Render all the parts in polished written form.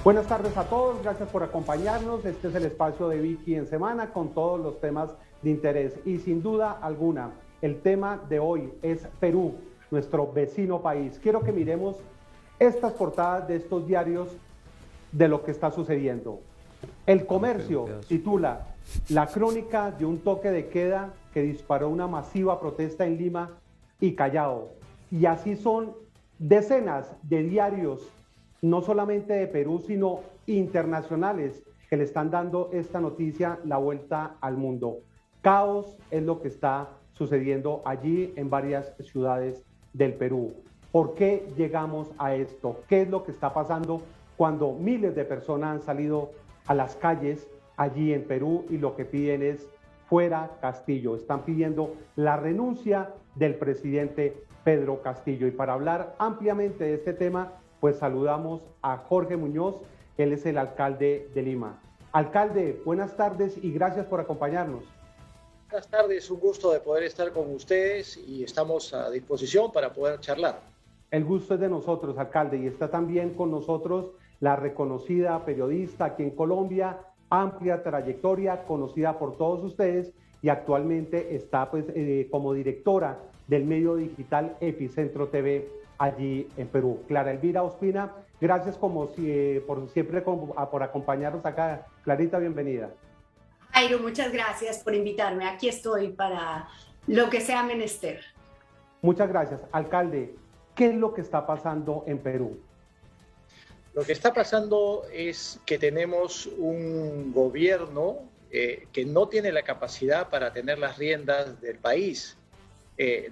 Buenas tardes a todos, gracias por acompañarnos. Este es el espacio de Vicky en Semana con todos los temas de interés. Y sin duda alguna, el tema de hoy es Perú, nuestro vecino país. Quiero que miremos estas portadas de estos diarios de lo que está sucediendo. El Comercio titula La crónica de un toque de queda que disparó una masiva protesta en Lima y Callao. Y así son decenas de diarios, no solamente de Perú, sino internacionales, que le están dando esta noticia la vuelta al mundo. Caos es lo que está sucediendo allí en varias ciudades del Perú. ¿Por qué llegamos a esto? ¿Qué es lo que está pasando cuando miles de personas han salido a las calles allí en Perú y lo que piden es fuera Castillo? Están pidiendo la renuncia del presidente Pedro Castillo. Y para hablar ampliamente de este tema, pues saludamos a Jorge Muñoz, él es el alcalde de Lima. Alcalde, buenas tardes y gracias por acompañarnos. Buenas tardes, un gusto de poder estar con ustedes y estamos a disposición para poder charlar. El gusto es de nosotros, alcalde, y está también con nosotros la reconocida periodista aquí en Colombia, amplia trayectoria, conocida por todos ustedes y actualmente está pues como directora del medio digital Epicentro TV allí en Perú. Clara Elvira Ospina, gracias como por siempre por acompañarnos acá. Clarita, bienvenida. Jairo, muchas gracias por invitarme. Aquí estoy para lo que sea menester. Muchas gracias. Alcalde, ¿qué es lo que está pasando en Perú? Lo que está pasando es que tenemos un gobierno que no tiene la capacidad para tener las riendas del país.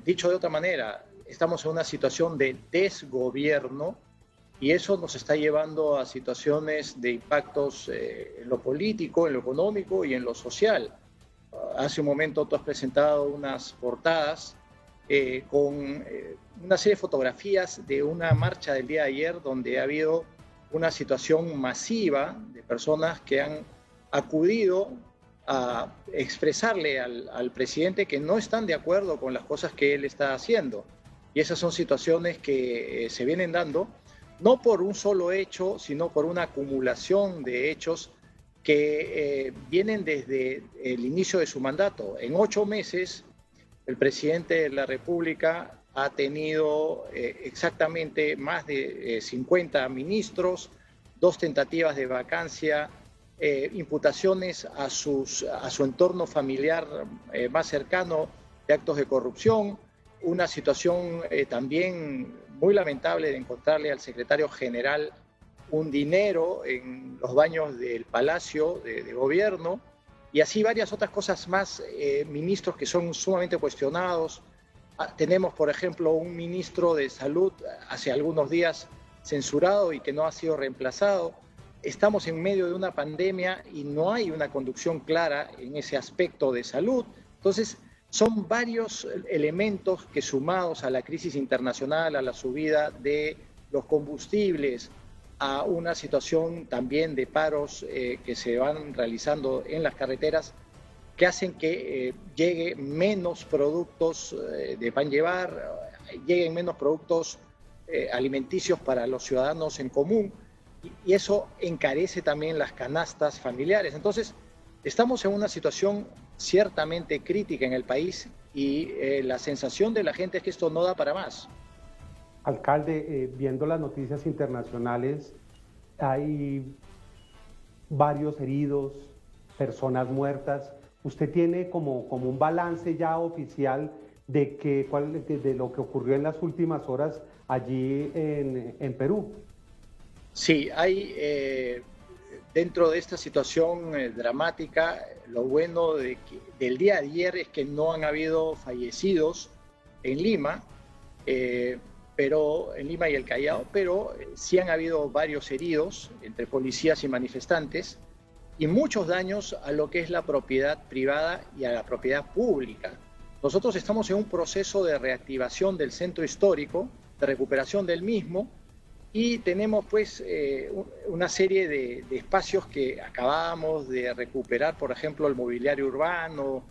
Dicho de otra manera, estamos en una situación de desgobierno y eso nos está llevando a situaciones de impactos en lo político, en lo económico y en lo social. Hace un momento tú has presentado unas portadas con una serie de fotografías de una marcha del día de ayer donde ha habido una situación masiva de personas que han acudido a expresarle al presidente que no están de acuerdo con las cosas que él está haciendo. Y esas son situaciones que se vienen dando, no por un solo hecho, sino por una acumulación de hechos que vienen desde el inicio de su mandato. En 8 meses, el presidente de la República ha tenido exactamente más de 50 ministros, 2 tentativas de vacancia, imputaciones a su entorno familiar más cercano de actos de corrupción, una situación también muy lamentable de encontrarle al secretario general un dinero en los baños del Palacio de Gobierno y así varias otras cosas más, ministros que son sumamente cuestionados. Tenemos, por ejemplo, un ministro de Salud hace algunos días censurado y que no ha sido reemplazado. Estamos en medio de una pandemia y no hay una conducción clara en ese aspecto de salud. Entonces, son varios elementos que sumados a la crisis internacional, a la subida de los combustibles, a una situación también de paros que se van realizando en las carreteras, que hacen que lleguen menos productos de pan llevar, lleguen menos productos alimenticios para los ciudadanos en común, y eso encarece también las canastas familiares. Entonces, estamos en una situación ciertamente crítica en el país y la sensación de la gente es que esto no da para más. Alcalde, viendo las noticias internacionales, hay varios heridos, personas muertas. ¿Usted tiene como un balance ya oficial de lo que ocurrió en las últimas horas allí en Perú? Sí, hay dentro de esta situación dramática, lo bueno del día de ayer es que no han habido fallecidos en Lima, pero en Lima y el Callao, pero sí han habido varios heridos entre policías y manifestantes y muchos daños a lo que es la propiedad privada y a la propiedad pública. Nosotros estamos en un proceso de reactivación del centro histórico, de recuperación del mismo, y tenemos pues una serie de espacios que acabamos de recuperar, por ejemplo el mobiliario urbano,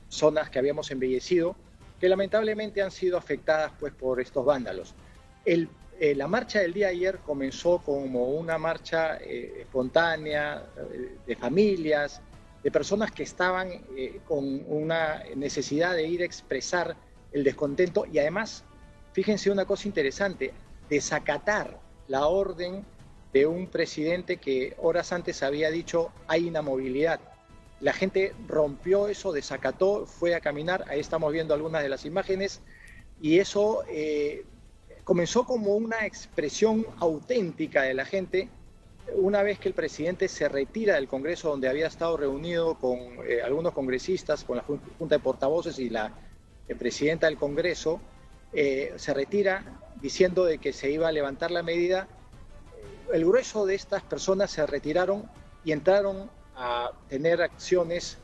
zonas que habíamos embellecido, que lamentablemente han sido afectadas pues por estos vándalos. La marcha del día de ayer comenzó como una marcha espontánea de familias, de personas que estaban con una necesidad de ir a expresar el descontento y además, fíjense una cosa interesante, desacatar la orden de un presidente que horas antes había dicho hay inamovilidad. La gente rompió eso, desacató, fue a caminar, ahí estamos viendo algunas de las imágenes, y eso comenzó como una expresión auténtica de la gente. Una vez que el presidente se retira del Congreso, donde había estado reunido con algunos congresistas, con la Junta de Portavoces y la presidenta del Congreso, se retira diciendo de que se iba a levantar la medida. El grueso de estas personas se retiraron y entraron a tener acciones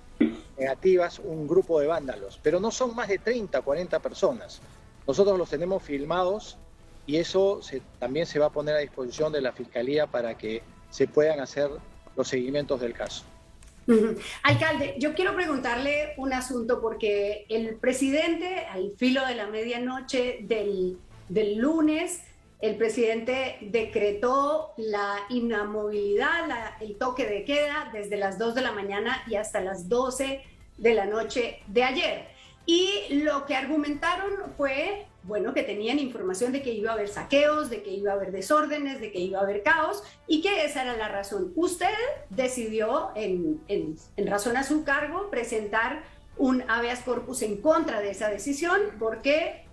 negativas un grupo de vándalos, pero no son más de 30, 40 personas. Nosotros los tenemos filmados y eso también se va a poner a disposición de la Fiscalía para que se puedan hacer los seguimientos del caso. Alcalde, yo quiero preguntarle un asunto porque el presidente, al filo de la medianoche del lunes, el presidente decretó la inamovilidad, el toque de queda desde las 2 de la mañana y hasta las 12 de la noche de ayer. Y lo que argumentaron fue, bueno, que tenían información de que iba a haber saqueos, de que iba a haber desórdenes, de que iba a haber caos y que esa era la razón. Usted decidió, en razón a su cargo, presentar un habeas corpus en contra de esa decisión porque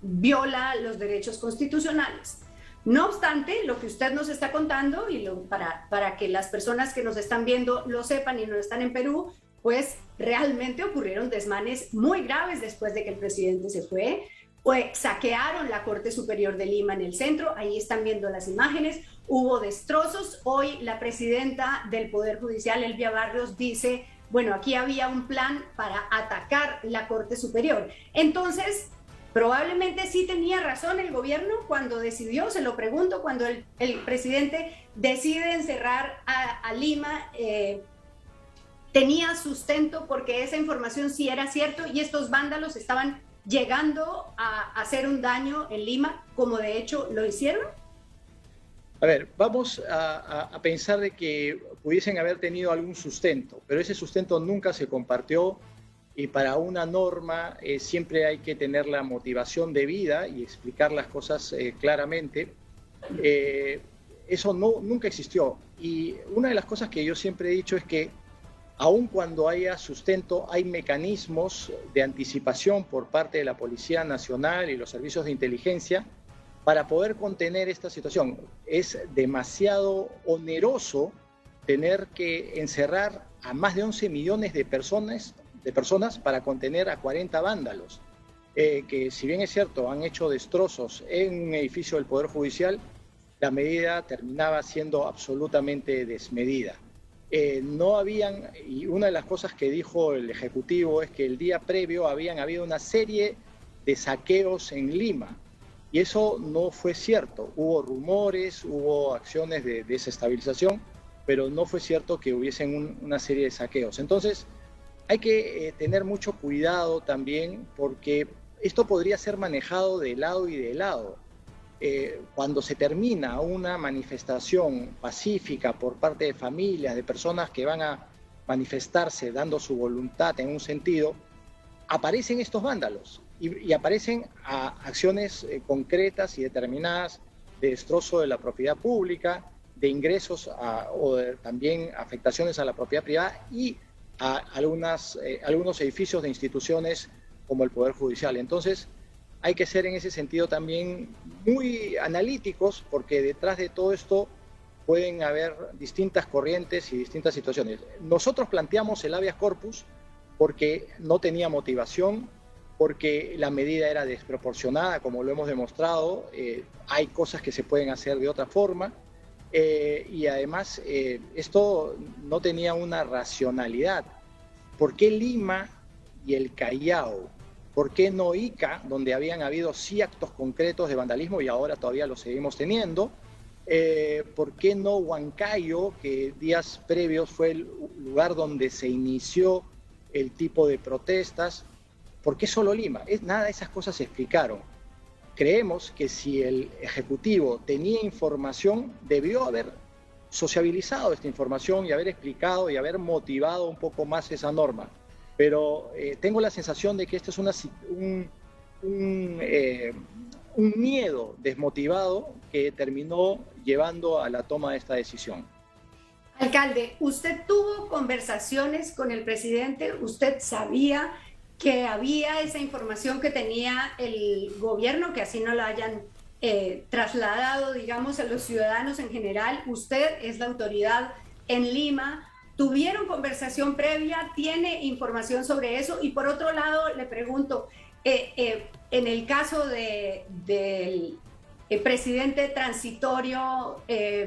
viola los derechos constitucionales. No obstante, lo que usted nos está contando, y para que las personas que nos están viendo lo sepan y no están en Perú, pues realmente ocurrieron desmanes muy graves después de que el presidente se fue. Saquearon la Corte Superior de Lima en el centro, ahí están viendo las imágenes, hubo destrozos. Hoy la presidenta del Poder Judicial, Elvia Barrios, dice, bueno, aquí había un plan para atacar la Corte Superior. Entonces, probablemente sí tenía razón el gobierno cuando decidió, se lo pregunto, cuando el presidente decide encerrar a Lima, tenía sustento porque esa información sí era cierto y estos vándalos estaban llegando a hacer un daño en Lima, como de hecho lo hicieron. A ver, vamos a pensar de que pudiesen haber tenido algún sustento, pero ese sustento nunca se compartió y para una norma siempre hay que tener la motivación debida y explicar las cosas claramente. Eso nunca existió y una de las cosas que yo siempre he dicho es que aun cuando haya sustento, hay mecanismos de anticipación por parte de la Policía Nacional y los servicios de inteligencia para poder contener esta situación. Es demasiado oneroso tener que encerrar a más de 11 millones de personas para contener a 40 vándalos, que si bien es cierto, han hecho destrozos en un edificio del Poder Judicial, la medida terminaba siendo absolutamente desmedida. Y una de las cosas que dijo el Ejecutivo es que el día previo habían habido una serie de saqueos en Lima, y eso no fue cierto. Hubo rumores, hubo acciones de desestabilización, pero no fue cierto que hubiesen una serie de saqueos. Entonces, hay que tener mucho cuidado también, porque esto podría ser manejado de lado y de lado. Cuando se termina una manifestación pacífica por parte de familias, de personas que van a manifestarse dando su voluntad en un sentido, aparecen estos vándalos y aparecen a acciones concretas y determinadas de destrozo de la propiedad pública, de ingresos también afectaciones a la propiedad privada y a algunos edificios de instituciones como el Poder Judicial. Entonces, hay que ser en ese sentido también muy analíticos porque detrás de todo esto pueden haber distintas corrientes y distintas situaciones. Nosotros planteamos el habeas corpus porque no tenía motivación, porque la medida era desproporcionada, como lo hemos demostrado. Hay cosas que se pueden hacer de otra forma y además esto no tenía una racionalidad. ¿Por qué Lima y el Callao? ¿Por qué no Ica, donde habían habido sí actos concretos de vandalismo y ahora todavía lo seguimos teniendo? ¿Por qué no Huancayo, que días previos fue el lugar donde se inició el tipo de protestas? ¿Por qué solo Lima? Nada de esas cosas se explicaron. creemos que si el Ejecutivo tenía información, debió haber sociabilizado esta información y haber explicado y haber motivado un poco más esa norma. Pero tengo la sensación de que esto es un miedo desmotivado que terminó llevando a la toma de esta decisión. Alcalde, ¿usted tuvo conversaciones con el presidente? ¿Usted sabía que había esa información que tenía el gobierno, que así no la hayan trasladado, digamos, a los ciudadanos en general? Usted es la autoridad en Lima. ¿Tuvieron conversación previa? ¿Tiene información sobre eso? Y por otro lado, le pregunto, en el caso del presidente transitorio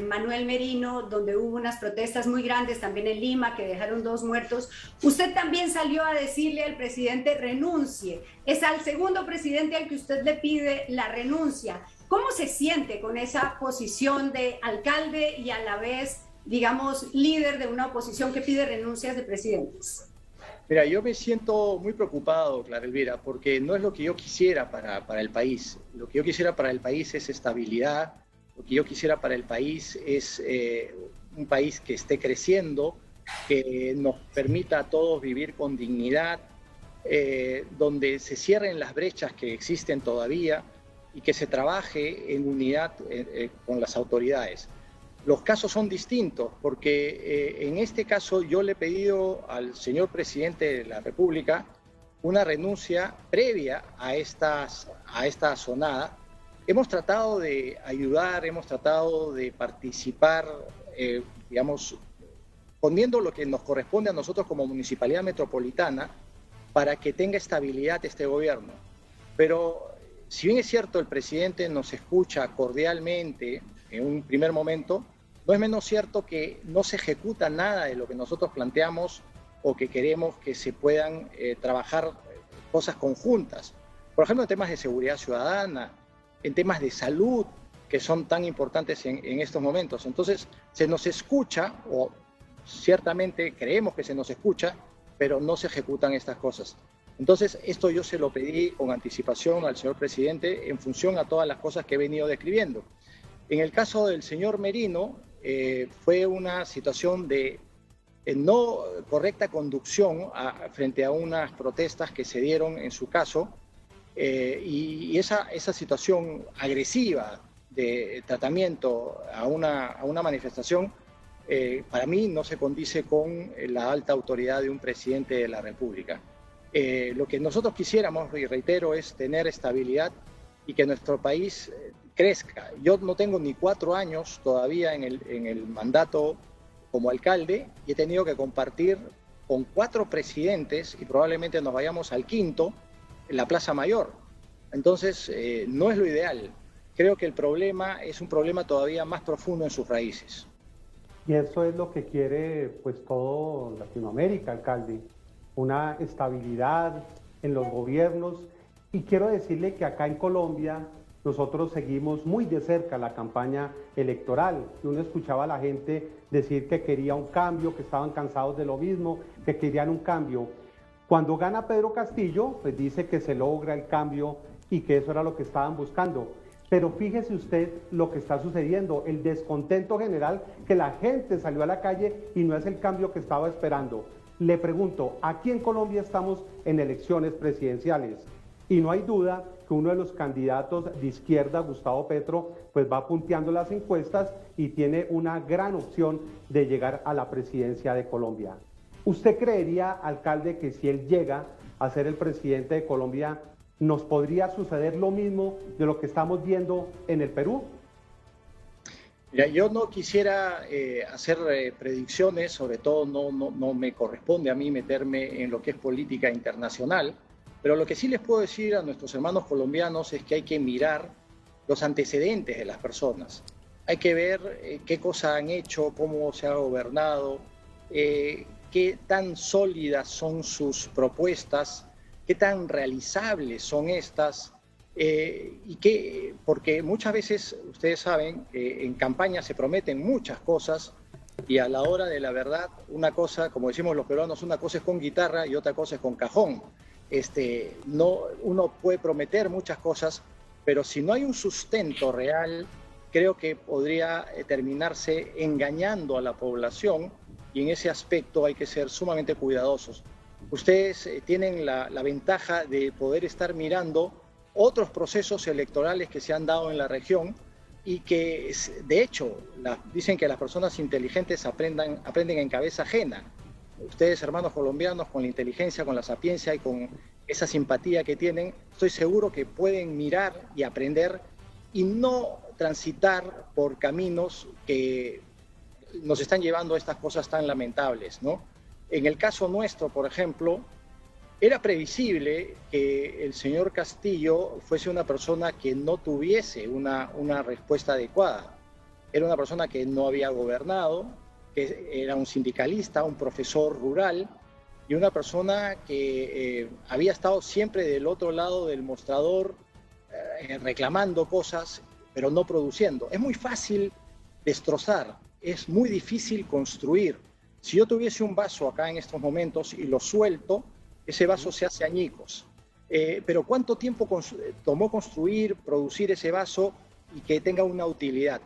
Manuel Merino, donde hubo unas protestas muy grandes también en Lima que dejaron 2 muertos, usted también salió a decirle al presidente renuncie. Es al segundo presidente al que usted le pide la renuncia. ¿Cómo se siente con esa posición de alcalde y a la vez, digamos, líder de una oposición que pide renuncias de presidentes? Mira, yo me siento muy preocupado, Clara Elvira, porque no es lo que yo quisiera para el país. Lo que yo quisiera para el país es estabilidad, lo que yo quisiera para el país es un país que esté creciendo, que nos permita a todos vivir con dignidad, donde se cierren las brechas que existen todavía y que se trabaje en unidad con las autoridades. Los casos son distintos porque en este caso yo le he pedido al señor presidente de la República una renuncia previa a esta asonada. Hemos tratado de ayudar, hemos tratado de participar, digamos, poniendo lo que nos corresponde a nosotros como Municipalidad Metropolitana para que tenga estabilidad este gobierno. Pero si bien es cierto, el presidente nos escucha cordialmente en un primer momento, no es menos cierto que no se ejecuta nada de lo que nosotros planteamos o que queremos que se puedan trabajar cosas conjuntas. Por ejemplo, en temas de seguridad ciudadana, en temas de salud, que son tan importantes en estos momentos. Entonces, se nos escucha, o ciertamente creemos que se nos escucha, pero no se ejecutan estas cosas. Entonces, esto yo se lo pedí con anticipación al señor presidente en función a todas las cosas que he venido describiendo. En el caso del señor Merino, fue una situación de no correcta conducción frente a unas protestas que se dieron en su caso, y esa situación agresiva de tratamiento a una manifestación, para mí no se condice con la alta autoridad de un presidente de la República. Lo que nosotros quisiéramos, y reitero, es tener estabilidad y que nuestro país crezca. Yo no tengo ni 4 años todavía en el mandato como alcalde y he tenido que compartir con 4 presidentes y probablemente nos vayamos al 5º en la Plaza Mayor. Entonces, no es lo ideal. Creo que el problema es un problema todavía más profundo en sus raíces. Y eso es lo que quiere pues todo Latinoamérica, alcalde. Una estabilidad en los gobiernos. Y quiero decirle que acá en Colombia nosotros seguimos muy de cerca la campaña electoral. Y uno escuchaba a la gente decir que quería un cambio, que estaban cansados de lo mismo, que querían un cambio. Cuando gana Pedro Castillo, pues dice que se logra el cambio y que eso era lo que estaban buscando. Pero fíjese usted lo que está sucediendo, el descontento general, que la gente salió a la calle y no es el cambio que estaba esperando. Le pregunto, aquí en Colombia estamos en elecciones presidenciales y no hay duda que uno de los candidatos de izquierda, Gustavo Petro, pues va punteando las encuestas y tiene una gran opción de llegar a la presidencia de Colombia. ¿Usted creería, alcalde, que si él llega a ser el presidente de Colombia, nos podría suceder lo mismo de lo que estamos viendo en el Perú? Mira, yo no quisiera hacer predicciones, sobre todo no me corresponde a mí meterme en lo que es política internacional, pero lo que sí les puedo decir a nuestros hermanos colombianos es que hay que mirar los antecedentes de las personas. Hay que ver qué cosas han hecho, cómo se ha gobernado, qué tan sólidas son sus propuestas, qué tan realizables son estas, porque muchas veces ustedes saben que en campaña se prometen muchas cosas y a la hora de la verdad una cosa, como decimos los peruanos, una cosa es con guitarra y otra cosa es con cajón. Uno puede prometer muchas cosas, pero si no hay un sustento real, creo que podría terminarse engañando a la población, y en ese aspecto hay que ser sumamente cuidadosos. Ustedes tienen la ventaja de poder estar mirando otros procesos electorales que se han dado en la región y que, de hecho, dicen que las personas inteligentes aprenden en cabeza ajena. Ustedes, hermanos colombianos, con la inteligencia, con la sapiencia y con esa simpatía que tienen, estoy seguro que pueden mirar y aprender y no transitar por caminos que nos están llevando a estas cosas tan lamentables, ¿no? En el caso nuestro, por ejemplo, era previsible que el señor Castillo fuese una persona que no tuviese una respuesta adecuada. Era una persona que no había gobernado, que era un sindicalista, un profesor rural y una persona que había estado siempre del otro lado del mostrador reclamando cosas, pero no produciendo. Es muy fácil destrozar, es muy difícil construir. Si yo tuviese un vaso acá en estos momentos y lo suelto, ese vaso se hace añicos. Pero ¿cuánto tiempo tomó construir, producir ese vaso y que tenga una utilidad?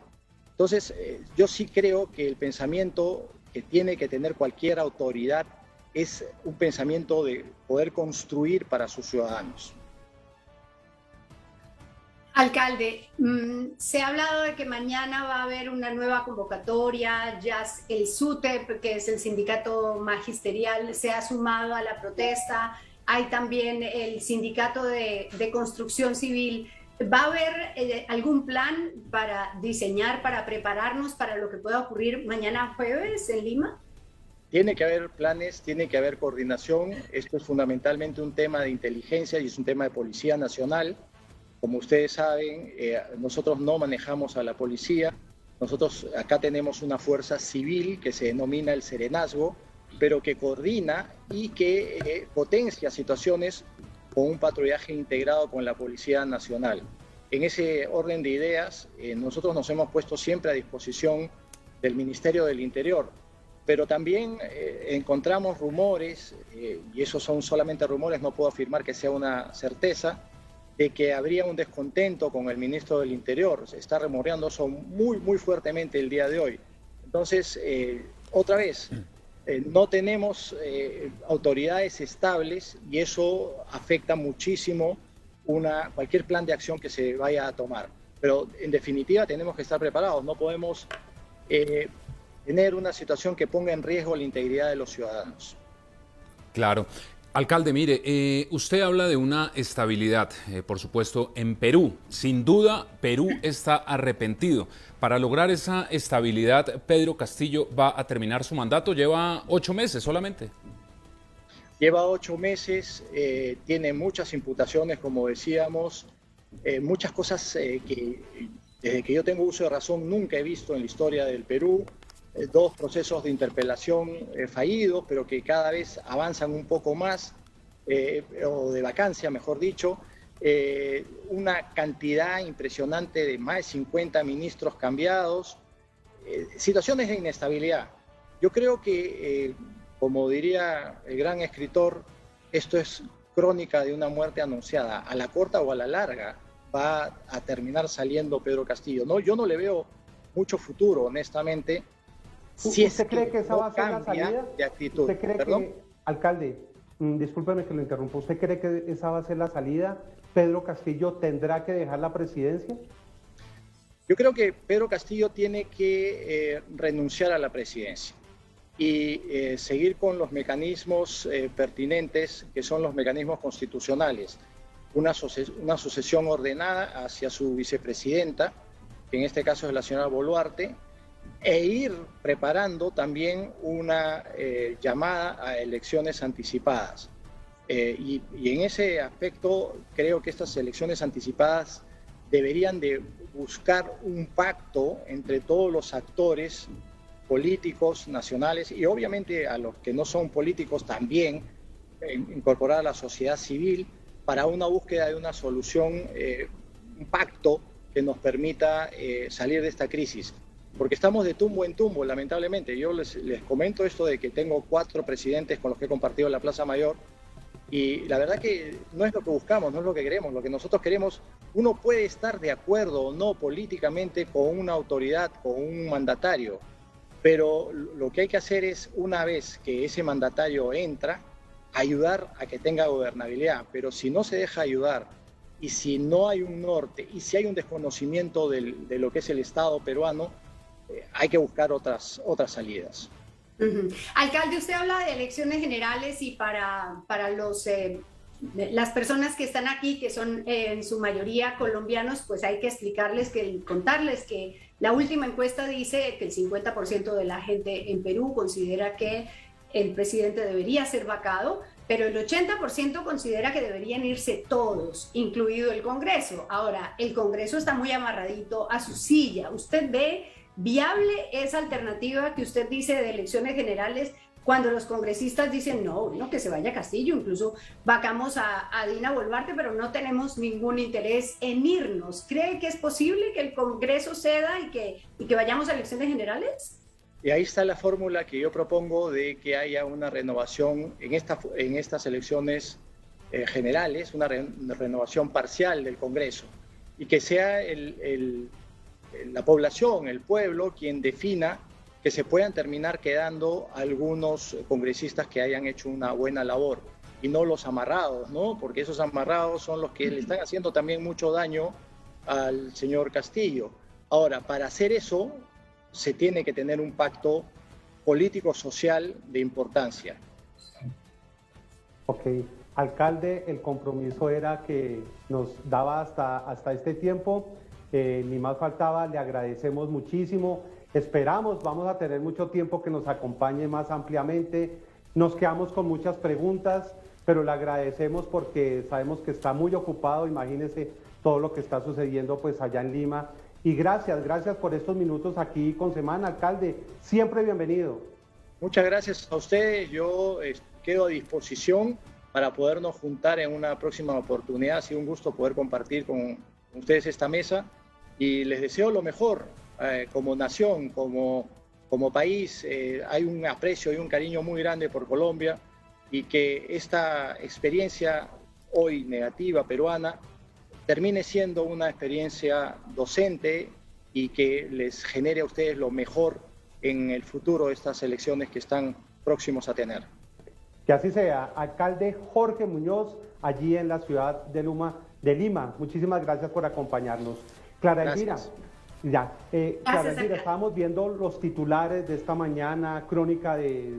Entonces, yo sí creo que el pensamiento que tiene que tener cualquier autoridad es un pensamiento de poder construir para sus ciudadanos. Alcalde, se ha hablado de que mañana va a haber una nueva convocatoria, ya el SUTEP, que es el sindicato magisterial, se ha sumado a la protesta, hay también el sindicato de construcción civil. ¿Va a haber algún plan para diseñar, para prepararnos para lo que pueda ocurrir mañana jueves en Lima? Tiene que haber planes, tiene que haber coordinación. Esto es fundamentalmente un tema de inteligencia y es un tema de Policía Nacional. Como ustedes saben, nosotros no manejamos a la policía. Nosotros acá tenemos una fuerza civil que se denomina el Serenazgo, pero que coordina y que potencia situaciones con un patrullaje integrado con la Policía Nacional. En ese orden de ideas, nosotros nos hemos puesto siempre a disposición del Ministerio del Interior, pero también encontramos rumores, y esos son solamente rumores, no puedo afirmar que sea una certeza, de que habría un descontento con el ministro del Interior. Se está rumoreando eso muy, muy fuertemente el día de hoy. Entonces, otra vez, no tenemos autoridades estables y eso afecta muchísimo cualquier plan de acción que se vaya a tomar. Pero en definitiva tenemos que estar preparados, no podemos tener una situación que ponga en riesgo la integridad de los ciudadanos. Claro. Alcalde, mire, usted habla de una estabilidad, por supuesto, en Perú. Sin duda, Perú está arrepentido. Para lograr esa estabilidad, Pedro Castillo va a terminar su mandato. Lleva 8 meses solamente. Lleva 8 meses, tiene muchas imputaciones, como decíamos, muchas cosas que desde que yo tengo uso de razón nunca he visto en la historia del Perú. 2 procesos de interpelación fallidos, pero que cada vez avanzan un poco más, o de vacancia, mejor dicho. Una cantidad impresionante de más de 50 ministros cambiados, situaciones de inestabilidad. Yo creo que, como diría el gran escritor, esto es crónica de una muerte anunciada. A la corta o a la larga va a terminar saliendo Pedro Castillo. No, yo no le veo mucho futuro, honestamente. Si ¿Usted cree que esa va a ser la salida? De actitud. ¿Usted cree que, alcalde, discúlpeme que lo interrumpa, ¿usted cree que esa va a ser la salida? ¿Pedro Castillo tendrá que dejar la presidencia? Yo creo que Pedro Castillo tiene que renunciar a la presidencia y seguir con los mecanismos pertinentes, que son los mecanismos constitucionales. Una sucesión ordenada hacia su vicepresidenta, que en este caso es la señora Boluarte, e ir preparando también una llamada a elecciones anticipadas. Y en ese aspecto creo que estas elecciones anticipadas deberían de buscar un pacto entre todos los actores políticos nacionales y obviamente a los que no son políticos también incorporar a la sociedad civil para una búsqueda de una solución, un pacto que nos permita salir de esta crisis. Porque estamos de tumbo en tumbo, lamentablemente. Yo les comento esto de que tengo 4 presidentes con los que he compartido la Plaza Mayor Y la verdad que no es lo que buscamos, no es lo que queremos. Lo que nosotros queremos, uno puede estar de acuerdo o no políticamente con una autoridad, con un mandatario, pero lo que hay que hacer es, una vez que ese mandatario entra, ayudar a que tenga gobernabilidad. Pero si no se deja ayudar y si no hay un norte y si hay un desconocimiento de lo que es el Estado peruano, hay que buscar otras salidas. Alcalde, usted habla de elecciones generales y para las personas que están aquí, que son en su mayoría colombianos, pues hay que contarles que la última encuesta dice que el 50% de la gente en Perú considera que el presidente debería ser vacado, pero el 80% considera que deberían irse todos, incluido el Congreso. Ahora, el Congreso está muy amarradito a su silla. ¿Usted ve viable esa alternativa que usted dice de elecciones generales cuando los congresistas dicen no, que se vaya Castillo, incluso vacamos a Dina Boluarte, pero no tenemos ningún interés en irnos? ¿Cree que es posible que el Congreso ceda y que vayamos a elecciones generales? Y ahí está la fórmula que yo propongo de que haya una renovación en estas elecciones generales, una renovación parcial del Congreso, y que sea la población, el pueblo, quien defina que se puedan terminar quedando algunos congresistas que hayan hecho una buena labor y no los amarrados, ¿no? Porque esos amarrados son los que le están haciendo también mucho daño al señor Castillo. Ahora, para hacer eso se tiene que tener un pacto político-social de importancia. Ok, alcalde, el compromiso era que nos daba hasta este tiempo. Ni más faltaba, le agradecemos muchísimo. Esperamos, vamos a tener mucho tiempo que nos acompañe más ampliamente. Nos quedamos con muchas preguntas, pero le agradecemos porque sabemos que está muy ocupado. Imagínese todo lo que está sucediendo pues allá en Lima. Y gracias por estos minutos aquí con Semana, alcalde. Siempre bienvenido. Muchas gracias a ustedes. Yo quedo a disposición para podernos juntar en una próxima oportunidad. Ha sido un gusto poder compartir con ustedes esta mesa y les deseo lo mejor como nación, como país. Hay un aprecio y un cariño muy grande por Colombia y que esta experiencia hoy negativa peruana termine siendo una experiencia docente y que les genere a ustedes lo mejor en el futuro de estas elecciones que están próximos a tener. Que así sea. Alcalde Jorge Muñoz, allí en la ciudad de Lima. Muchísimas gracias por acompañarnos. Clara Elvira, Clara Elvira, estábamos viendo los titulares de esta mañana, crónica de